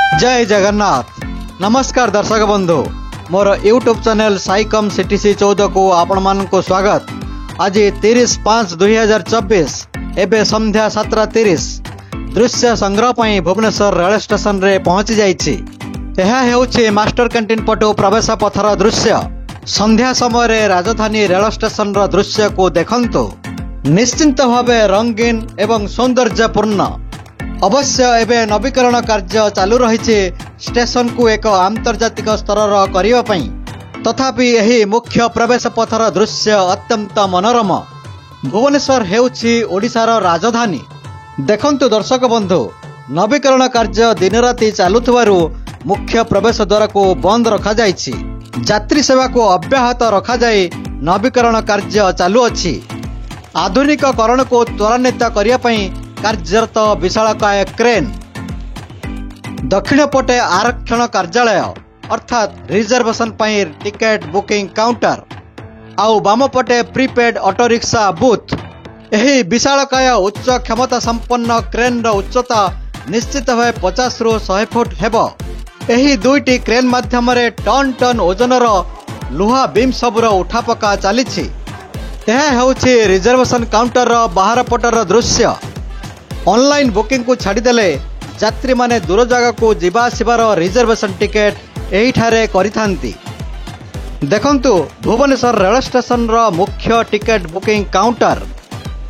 जय जगन्नाथ। नमस्कार दर्शक बंधु, मोर यूट्यूब चैनल साइकम सीटीसी 14 को आपण मानक स्वागत। आज 30/5/2024 एवं संध्या 7:30 दृश्य संग्रह पर भुवनेश्वर रेल स्टेशन रे पहुंची जाइछि। यह हेउछि मास्टर कैंटीन पटु प्रवेश पथर दृश्य। संध्या समय राजधानी रेल स्टेशन रो दृश्य को देखंतु। निश्चिंत भावे रंगीन एवं सौंदर्यपूर्ण। अवश्य एवं नवीकरण कार्य चालू रही स्टेशन को एक आंतर्जातिक स्तर करने पई। तथापि यही मुख्य प्रवेश पथर दृश्य अत्यंत मनोरम। भुवनेश्वर हेउछि ओडिशार राजधानी। देखंतु दर्शक बंधु, नवीकरण कार्य दिन राति चालुथिबारु मुख्य प्रवेश द्वार को बंद रखा जाइछि। यात्री सेवा को अब्याहत रखा जाय नवीकरण कार्य चालू अछि। आधुनिककरण को त्वरान्वित करने पई कार्यरत विशालकाय क्रेन। दक्षिण पटे आरक्षण कार्यालय अर्थात रिजर्वेशन पर टिकेट बुकिंग काउंटर आउ बाम पटे प्रीपेड ऑटो रिक्शा बूथ। यही विशालकाय उच्च क्षमता संपन्न क्रेन रो उच्चता निश्चित भाव 50 रु 100 फुट हेब। यही दुईटी क्रेन माध्यम टन टन ओजनर लुहा बीम सबुर उठा पका चली। यह हेउछि रिजर्वेशन काउंटर बाहर पटर दृश्य। ऑनलाइन बुकिंग को छाड़देले यात्री माने दूर जगह को जीवा आसबार रिजर्वेशन टिकेट एही ठारे करिथांती। देखंतु भुवनेश्वर रेल स्टेशन रो मुख्य टिकेट बुकिंग काउंटर।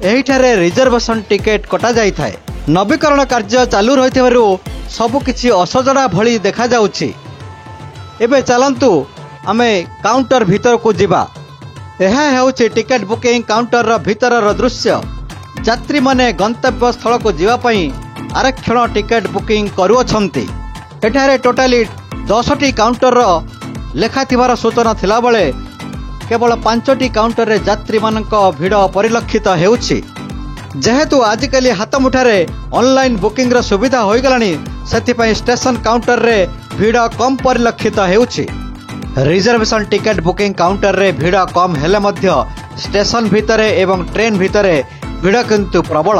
एही ठारे रिजर्वेशन टिकेट कटा जाई थाए। नवीकरण कार्य चालू रहिथिबारु सब किछि असजड़ा भली देखा जाउछि। एबे चलंतु आमे काउंटर भीतर को जीवा। यह हेउछि टिकेट बुकिंग काउंटर रो भीतर रो दृश्य। यात्री माने गंतव्य स्थल को जीवा पई आरक्षण टिकेट बुकिंग करुअछंती। एठारे टोटाली 10टी काउंटर लेखा थिबार सूचना थिला बेले केवल 5टी काउंटर रे यात्री मानक भिड़ परिलक्षित हेउछि। जेहेतु आजिकली हाथ मुठारे ऑनलाइन बुकिंग रो सुविधा होई गलानी, सेथिपई स्टेशन काउंटर रे भिड़ कम परिलक्षित हेउछि। रिजर्वेशन टिकेट बुकिंग काउंटर रे भिड़ कम हेले मध्य स्टेशन भितरे एवं ट्रेन भितरे भिड़ किंतु प्रबल।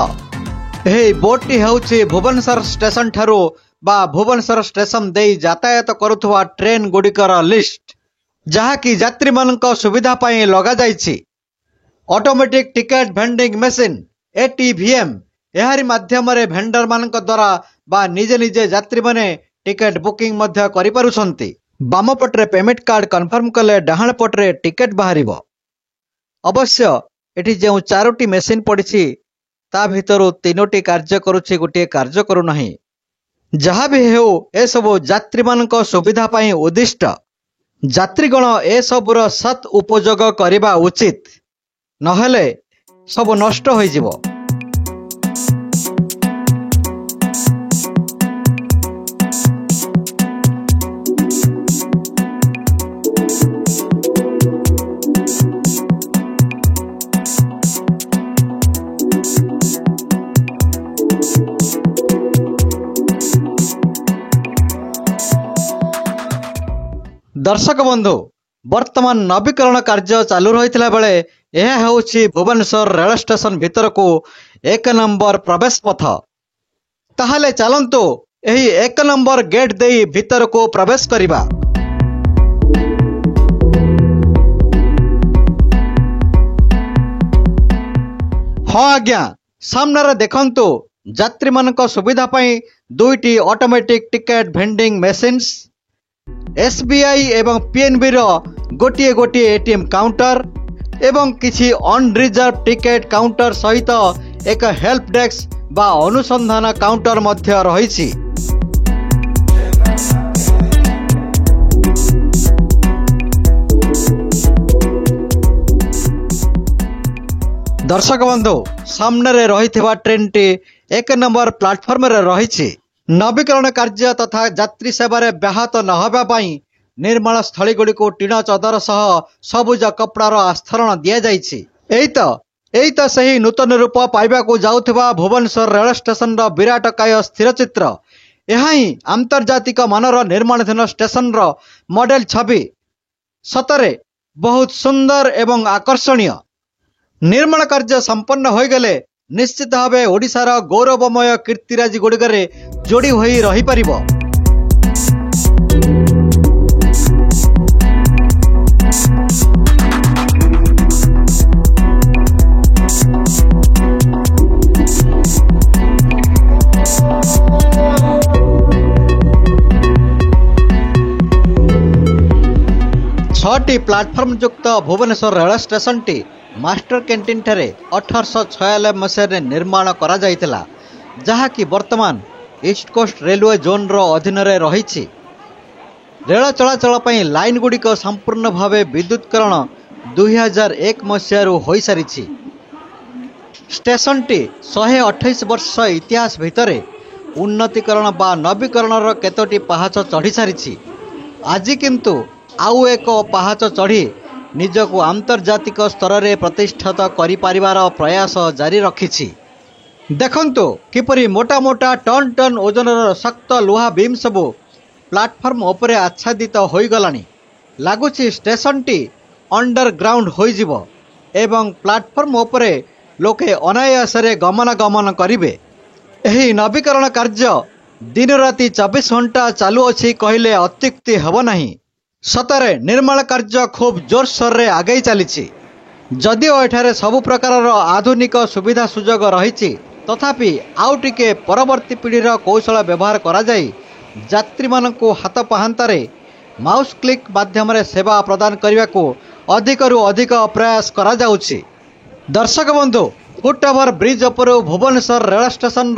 यही बोर्डटी हेउछि भुवनेश्वर स्टेशन ठारू बा भुवनेश्वर स्टेशन देई यातायात करुथुवा ट्रेन गुडिकर लिस्ट, जहाँकि यात्री मानक सुविधा पई लगा जाइछि। Automatic ticket vending machine ATVM एहारी माध्यम रे भेंडर मानक द्वारा बा निजे निजे यात्री माने टिकेट बुकिंग मध्य करि पारुछंती। बाम पटरे पेमेंट कार्ड कन्फर्म कले डाहाण पटरे टिकेट बाहरिबो। अवश्य एठी जो 4टी मेसीन पड़ी ता भितरु 3टी कार्य करुछि, गोटे कार्य करू नाही। जहाँ भी हेउ ए सब यात्री मानक सुविधा पई उद्दिष्ट। यात्रीगण ए सबुर सत उपयोग करिबा उचित, नहेले सब नष्ट होई जिवो। दर्शक बंधु, वर्तमान नवीकरण कार्य चालू रही बेले यह हेउछि भुवनेश्वर रेल स्टेशन भीतर को 1 नंबर प्रवेश पथ। ताहले चलंतु यही 1 नंबर गेट देई भीतर को प्रवेश करिबा। हाँ आज्ञा, सामने देखंतु यात्री मानक सुविधा पई 2टी automatic ticket vending machines, SBI एवं PNB रो गोटिए गोटिए ATM काउंटर एवं किछि अनरिजर्व टिकेट काउंटर सहित एक हेल्प डेस्क बा अनुसंधान काउंटर मध्य रहिछि। दर्शक बंधु, सामने रहिथिबा ट्रेन टी 1 नंबर प्लाटफॉर्म रे रहिछि। नवीकरण कार्य तथा यात्री सेवार व्याहत नहबा पाई निर्माण स्थली गुड़ी को टीण चदर सह सबुज कपड़ार आस्तरण दिया जाइछि। एई तो सही नूतन रूप पाइबा को जाउथिबा भुवनेश्वर रेल स्टेशन रो विराटकाय स्थिर चित्र। यह ही आंतर्जातिक मानर निर्माणाधीन स्टेशन रो मॉडल छवि। सतरे बहुत सुंदर एवं आकर्षणीय। निर्माण कार्य संपन्न हो गले निश्चित भाव ओडिशार गौरवमय कीर्तिराजी गुड़िक जोड़ी हो रही पारिबो। छटी प्लाटफर्म युक्त भुवनेश्वर रेल स्टेशन टी मास्टर कैंटीन ठारे 1896 मसीह निर्माण करा जायतिला, जहाँकि वर्तमान ईस्ट कोस्ट रेलवे जोन रो अधीन रे रही। रेल चलाचल पई लाइन गुड़िक संपूर्ण भावे विद्युतकरण 2001 मसीह हो सारी। स्टेशन टी 128 वर्ष इतिहास भितर उन्नतीकरण बा नवीकरण केतोटी पहाच चढ़ी सारी। आज किंतु आउ एक पहाच चढ़ी निजको आंतर्जातिक स्तर में प्रतिष्ठित करिपारिबार प्रयास जारी रखिछि। देखंतु किपरि मोटा मोटा टन टन ओजनर शक्त लुहा बीम सबु प्लाटफर्म उपरे आच्छादित होई गलानी। लागुछि स्टेशन टी अंडरग्राउंड होई जिवो एवं प्लाटफर्म उपरे लोके अनायासरे गमनागमन करिवे। एही नवीकरण कार्य दिन राति 24 घंटा चालू अछि कहिले अत्युक्ति हेब नाही। सतरे निर्माण कार्य खूब जोरसोर रे आगे चली। जदिओ एठारे सबु प्रकार आधुनिक सुविधा सुजोग रही, तथापि आउ टिके परवर्ती पीढ़ीर कौशल व्यवहार करा जाई यात्री मानकु हाथ पाहांतारे माउस क्लिक माध्यम सेवा प्रदान करने को अधिकरु अधिक प्रयास करा जाउछि। दर्शक बंधु, फुट ओवर ब्रिज उपर भुवनेश्वर रेल स्टेशन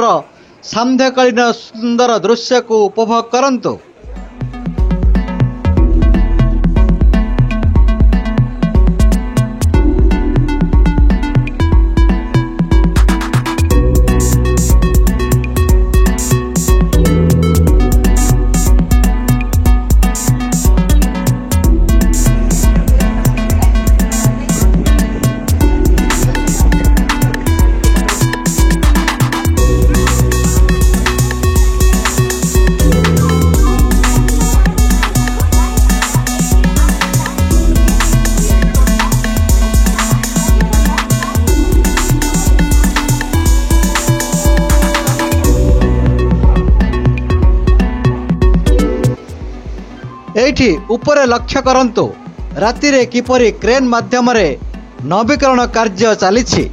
सांध्यकालीन सुंदर दृश्य को उपभोग करंतु। एठी उपरे लक्ष्य करंतु राति रे किपरि क्रेन माध्यम रे नवीकरण कार्य चलीछि।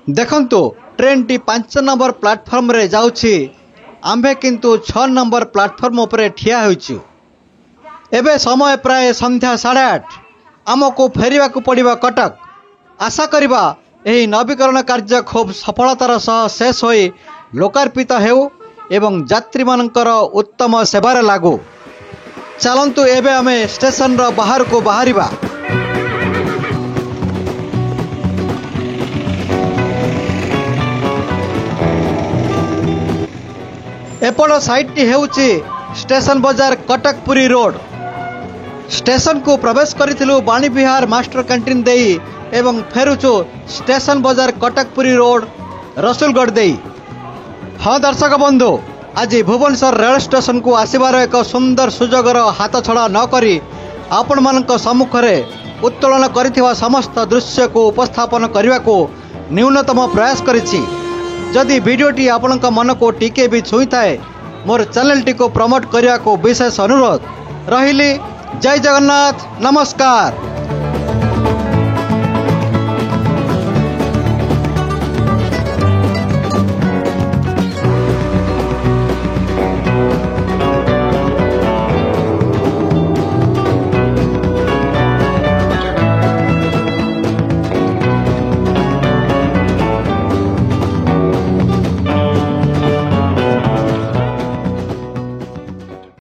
देखंतु ट्रेन टी 5 नंबर प्लाटफॉर्म रे जाउछि, आंबे किंतु 6 नंबर प्लाटफॉर्म उपरे ठिया होइछु। एबे समय प्राय संध्या 8:30। आमको फेरिबा को पड़िबा कटक। आशा करिबा एही नवीकरण कार्य खूब सफलतार सह शेष होई लोकार्पित हेउ एवं यात्री मानकर उत्तम सेवार लागू। चलंतु एबे आमे स्टेशन रो बाहर को बाहरिबा। एपट साइट टी हेउछि स्टेशन बाजार कटकपुरी रोड। स्टेशन को प्रवेश करिथिलु बाणी विहार मास्टर कैंटीन देई एवं फेरुछु स्टेशन बाजार कटकपुरी रोड रसुलगढ़ देई। हाँ दर्शक बंधु, आज भुवनेश्वर रेल स्टेशन को आसबार एक सुंदर सुजोगर हाथ छड़ा न करी आपण मानक सम्मुख में उत्तोलन करिथिबा समस्त दृश्य को उपस्थापन करने को न्यूनतम प्रयास करिछि। जदि वीडियोटी आपणक मन को टिके भी छुई थाए मोर चैनल टी को प्रमोट करने को विशेष अनुरोध रहिली। जय जगन्नाथ, नमस्कार।